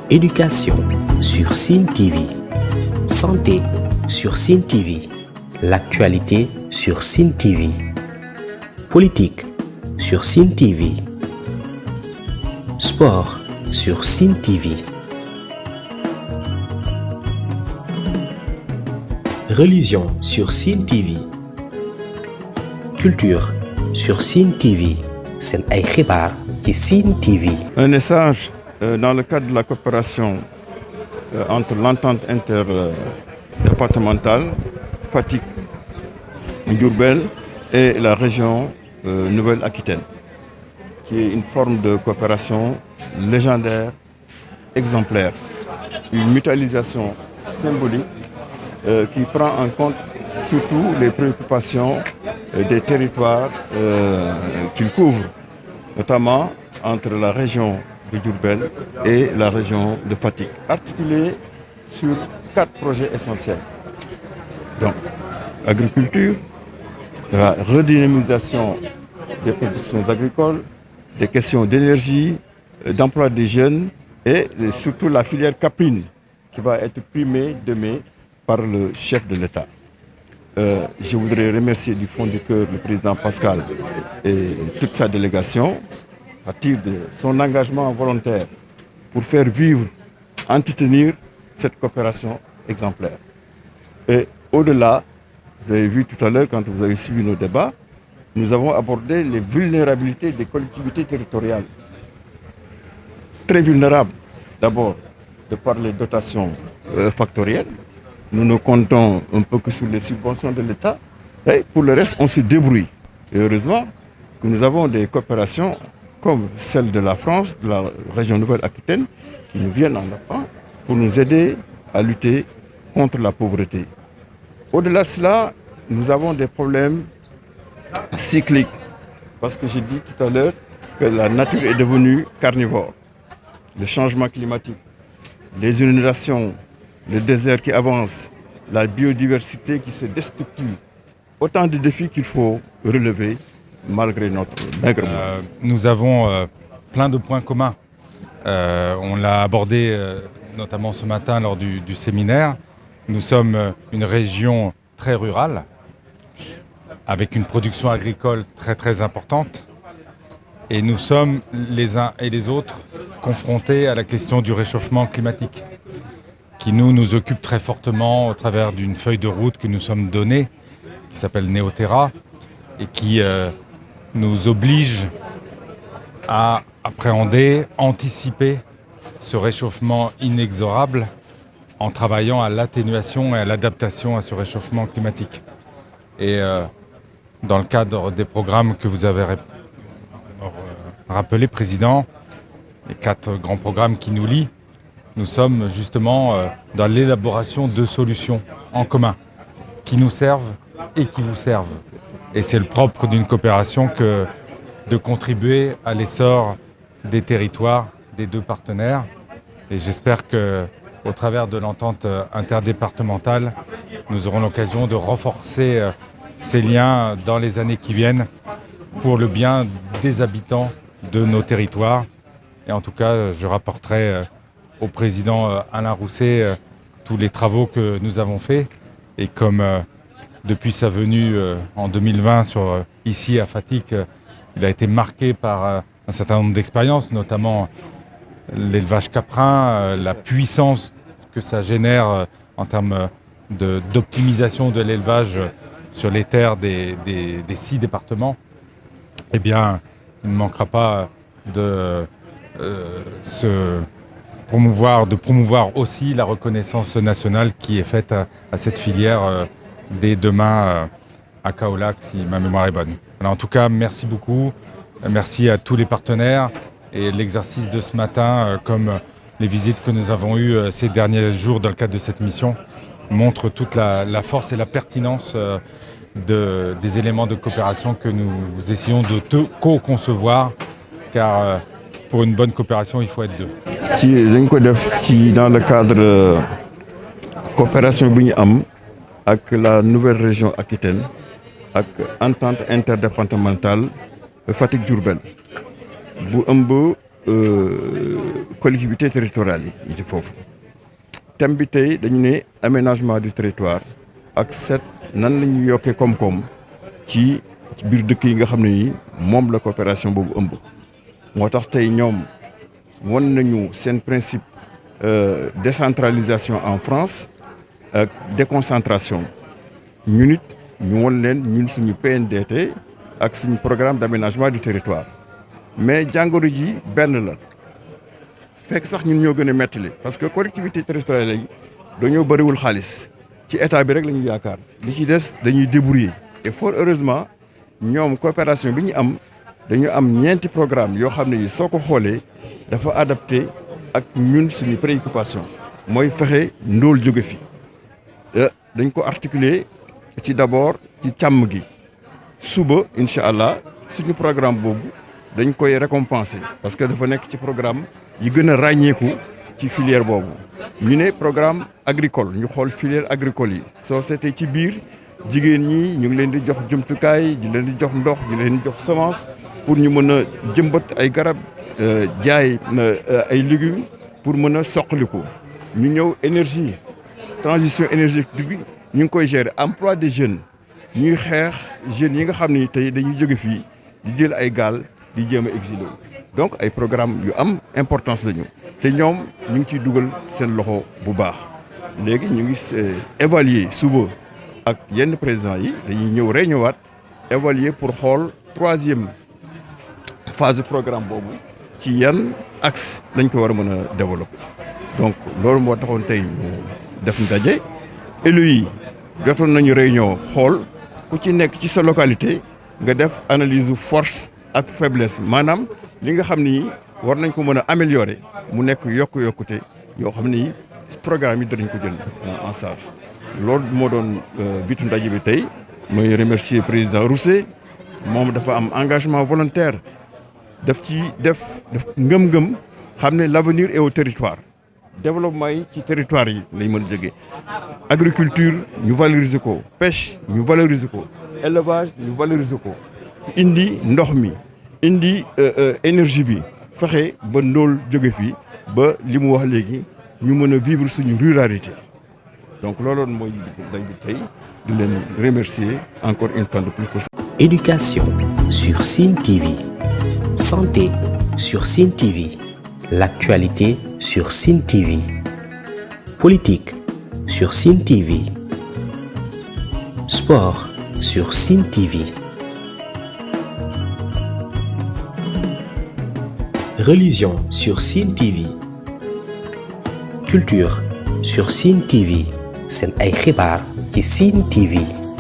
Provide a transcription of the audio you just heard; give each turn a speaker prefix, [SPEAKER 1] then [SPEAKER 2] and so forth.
[SPEAKER 1] Éducation sur Sine TV. Santé sur Sine TV. L'actualité sur Sine TV. Politique sur Sine TV. Sport sur Sine TV. Religion sur Sine TV. Culture sur Sine TV. C'est un xibaar ci Sine TV.
[SPEAKER 2] Un échange dans le cadre de la coopération entre l'entente interdépartementale Fatick-Diourbel et la région Nouvelle-Aquitaine, qui est une forme de coopération légendaire, exemplaire, une mutualisation symbolique qui prend en compte surtout les préoccupations des territoires qu'il couvre, notamment entre la région de Diourbel et la région de Fatick, articulés sur 4 projets essentiels. Donc, agriculture, la redynamisation des productions agricoles, des questions d'énergie, d'emploi des jeunes et surtout la filière caprine qui va être primée demain par le chef de l'État. Je voudrais remercier du fond du cœur le président Pascal et toute sa délégation à titre de son engagement volontaire pour faire vivre, entretenir cette coopération exemplaire. Et au-delà, vous avez vu tout à l'heure quand vous avez suivi nos débats, nous avons abordé les vulnérabilités des collectivités territoriales. Très vulnérables, d'abord, de par les dotations factorielles. Nous ne comptons un peu que sur les subventions de l'État. Et pour le reste, on se débrouille. Et heureusement que nous avons des coopérations comme celle de la France, de la région Nouvelle-Aquitaine, qui nous viennent en appui pour nous aider à lutter contre la pauvreté. Au-delà de cela, nous avons des problèmes cycliques. Parce que j'ai dit tout à l'heure que la nature est devenue carnivore. Le changement climatique, les inondations, le désert qui avance, la biodiversité qui se déstructure. Autant de défis qu'il faut relever malgré notre maigre moyen.
[SPEAKER 3] Nous avons plein de points communs. On l'a abordé notamment ce matin lors du séminaire. Nous sommes une région très rurale, avec une production agricole très très importante. Et nous sommes les uns et les autres confrontés à la question du réchauffement climatique, qui nous occupe très fortement au travers d'une feuille de route que nous sommes donnée, qui s'appelle Néoterra, et qui nous oblige à appréhender, anticiper ce réchauffement inexorable en travaillant à l'atténuation et à l'adaptation à ce réchauffement climatique. Et dans le cadre des programmes que vous avez rappelés, Président, les 4 grands programmes qui nous lient, nous sommes justement dans l'élaboration de solutions en commun qui nous servent et qui vous servent. Et c'est le propre d'une coopération que de contribuer à l'essor des territoires des 2 partenaires. Et j'espère qu'au travers de l'entente interdépartementale, nous aurons l'occasion de renforcer ces liens dans les années qui viennent pour le bien des habitants de nos territoires. Et en tout cas, je rapporterai au président Alain Rousset tous les travaux que nous avons faits. Et comme depuis sa venue en 2020 ici à Fatick, il a été marqué par un certain nombre d'expériences, notamment l'élevage caprin, la puissance que ça génère en termes d'optimisation de l'élevage sur les terres des 6 départements. Eh bien, il ne manquera pas de promouvoir aussi la reconnaissance nationale qui est faite à cette filière dès demain à Kaolack, si ma mémoire est bonne. Alors, en tout cas, merci beaucoup. Merci à tous les partenaires. Et l'exercice de ce matin, comme les visites que nous avons eues ces derniers jours dans le cadre de cette mission, montre toute la force et la pertinence des éléments de coopération que nous essayons de co-concevoir, car pour une bonne coopération, il faut être 2.
[SPEAKER 2] Dans le cadre coopération bi ñu am ak la nouvelle région Aquitaine ak entente interdépartementale Fatick-Diourbel bu ëmb collectivités territoriales yi ci foofu thème bi tey dañu ne aménagement du territoire ak seet nan la ñuy yokkee koom-koom ci biir dëkk yi nga xam ne yi moom la coopération boobu ëmb moo tax tey ñoom won nañu seen principe décentralisation en France ak déconcentration ñun it ñu won leen ñun suñu PNDT ak suñu programme d'aménagement du territoire mais jàngoro ji benn la fekk sax ñun ñoo gën a mettali parce que collectivité territoriale yi dañoo bëriwul xaalis ci état bi rek la ñu yaakaar li ci des dañuy débrouiller et fort heureusement ñoom coopération bi ñu am dañu am ñeenti programme yoo xam ne yi soo ko xoolee dafa adapté ak ñun suñu préoccupation mooy fexe ndóol jóge fi dañ ko articuler ci d'abord ci càmm gi suba incha allah suñu programme boobu dañ koy récompenser parce que dafa nekk ci programme yi gën a ràññeeku ci filière boobu ñu ne programme agricole ñu xool filière agricole yi soo seetee ci biir jigéen ñi ñu ngi leen di jox jumtukaay di leen di jox ndox di leen di jox semence pour ñu mën a jëmbat ay garab jaay ay légumes pour mën a soqaliku ñu ñëw énergie transition énergétique bi ñu ngi koy gérer emploi des jeunes ñuy xeex jeunes yi nga xam ne tey dañuy jóge fii di jël ay gaal di jéem a exilé donc ay programme yu am importance la ñu te ñoom ñu ngi ciy dugal seen loxo bu baax léegi ñu ngi évaluer suba ak yenn présidents yi dañuy ñëw réunion évaluer pour xool 3e phase du programme boobu ci yan axe lañ ko war a mën a développer donc loolu moo taxoon tey ñu def ndaje élus yi jotoon nañu réunion xool ku ci nekk ci sa localité nga def analyse force ak faiblesse maanaam li nga xam ni war nañ ko mën a améliorer mu nekk yokkute yoo xam ni programme yi danañ ko jël en charge loolu moo doon bitu ndaje bi tey mooy remercier président Rousset moom dafa am engagement volontaire daf ngëm-ngëm xam ne l'avenir est au territoire développement yi ci territoire yi lañ mën a jógee agriculture ñu valoriser ko pêche ñu valoriser ko élevage ñu valoriser ko indi ndox mi indi énergie bi fexe ba ndóol jóge fii ba li mu wax léegi ñu mën a vivre suñu ruralité donc looloon mooy dañ bi tey di leen remercier encore une fois de plus.
[SPEAKER 1] Éducation sur Sine TV, santé sur Sine TV, l'actualité sur Sine TV, politique sur Sine TV, sport sur Sine TV, religion sur Sine TV, culture sur Sine TV. Seen ay xibaar ci Sine TV.